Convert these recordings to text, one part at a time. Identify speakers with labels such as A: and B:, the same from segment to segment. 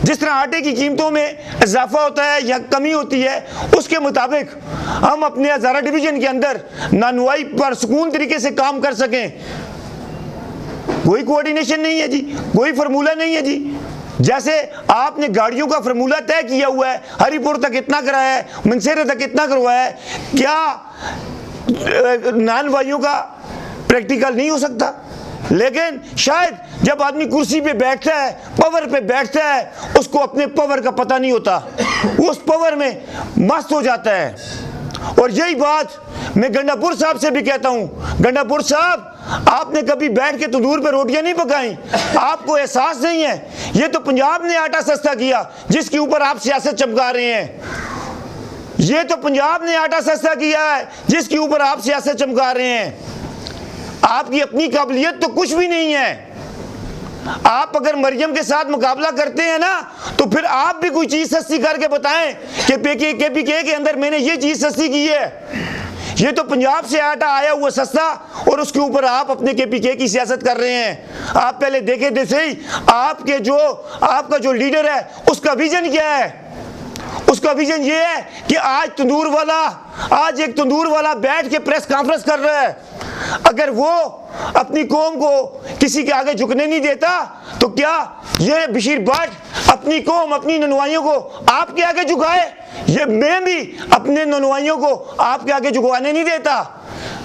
A: जिस तरह आटे की कीमतों में इजाफा होता है या कमी होती है, उसके मुताबिक हम अपने हज़ारा डिवीज़न के अंदर नानुआई पर सुकून तरीके से काम कर सकें। कोई कोऑर्डिनेशन नहीं है जी, कोई फार्मूला नहीं है जी। जैसे आपने गाड़ियों का फार्मूला तय किया हुआ है, हरिपुर तक इतना कराया है, मंसेरे तक इतना करवाया है, क्या नानवाइयों का प्रैक्टिकल नहीं हो सकता? लेकिन शायद जब आदमी कुर्सी पे बैठता है, पावर पे बैठता है, उसको अपने पावर का पता नहीं होता, वो उस पावर में मस्त हो जाता है। और यही बात मैं गंडापुर साहब से भी कहता हूँ, गंडापुर साहब, आपने कभी बैठ के तंदूर पे रोटियां नहीं पकाई, आपको एहसास नहीं है। ये तो पंजाब ने आटा सस्ता किया जिसके ऊपर आप सियासत चमका रहे हैं। ये तो पंजाब ने आटा सस्ता किया है जिसके ऊपर आप सियासत चमका रहे हैं। आपकी अपनी काबिलियत तो कुछ भी नहीं है। आप अगर मरियम के साथ मुकाबला करते हैं ना, तो फिर आप भी कोई चीज सस्ती करके बताएं कि केपीके के अंदर मैंने ये चीज सस्ती की है। ये तो पंजाब से आटा आया हुआ सस्ता, और उसके ऊपर आप अपने केपीके की सियासत कर रहे हैं। आप पहले देखे थे सही, आपका जो लीडर है उसका विजन क्या है? उसका विजन ये है कि आज एक तंदूर वाला बैठ के प्रेस कॉन्फ्रेंस कर रहा है। अगर वो अपनी कौम को किसी के आगे झुकने नहीं देता, तो क्या ये बशीर भट्ट अपनी कौम, अपनी ननवाइयों को आपके आगे झुकाए? ये मैं भी अपने ननवाइयों को आपके आगे झुकवाने नहीं देता।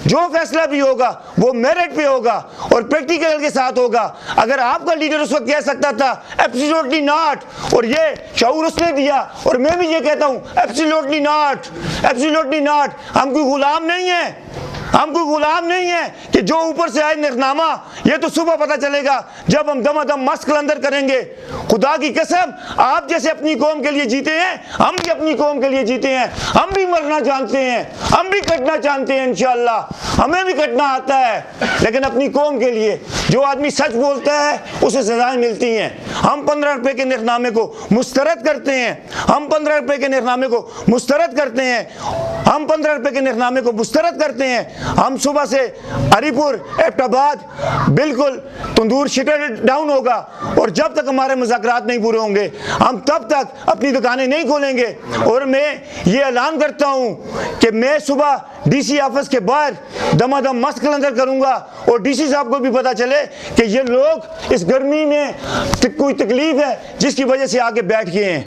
A: जो फैसला भी होगा वो मेरिट पे होगा और प्रैक्टिकल के साथ होगा। अगर आपका लीडर उस वक्त कह सकता था एब्सोल्युटली नॉट, और ये शऊर उसने दिया, और मैं भी ये कहता हूँ एब्सोल्युटली नॉट, एब्सोल्युटली नॉट। हम कोई गुलाम नहीं है, हम कोई गुलाम नहीं है कि जो ऊपर से आए निकनामा। ये तो सुबह पता चलेगा जब हम दमादम मस्त कलंदर करेंगे। खुदा की कसम, आप जैसे अपनी कौम के लिए जीते हैं, हम भी अपनी कौम के लिए जीते हैं। हम भी मरना जानते हैं, हम भी कटना जानते हैं, इंशाअल्लाह हमें भी कटना आता है। लेकिन अपनी कौम के लिए जो आदमी सच बोलता है उसे सजाएं मिलती हैं। हम 15 रुपए के निकनामे को मुस्तरद करते हैं, हम 15 रुपए के निकनामे को मुस्तरद करते हैं, हम 15 रुपए के निकनामे को मुस्तरद करते हैं। हम सुबह से हरिपुर एबटाबाद बिल्कुल तंदूर शटर डाउन होगा, और जब तक हमारे मुज़ाकरात नहीं पूरे होंगे हम तब तक अपनी दुकानें नहीं खोलेंगे। और मैं ये ऐलान करता हूँ कि मैं सुबह डीसी ऑफिस के बाहर दमादम मस्त कलंदर करूँगा, और डीसी साहब को भी पता चले कि ये लोग इस गर्मी में कोई तकलीफ है जिसकी वजह से आके बैठ गए हैं।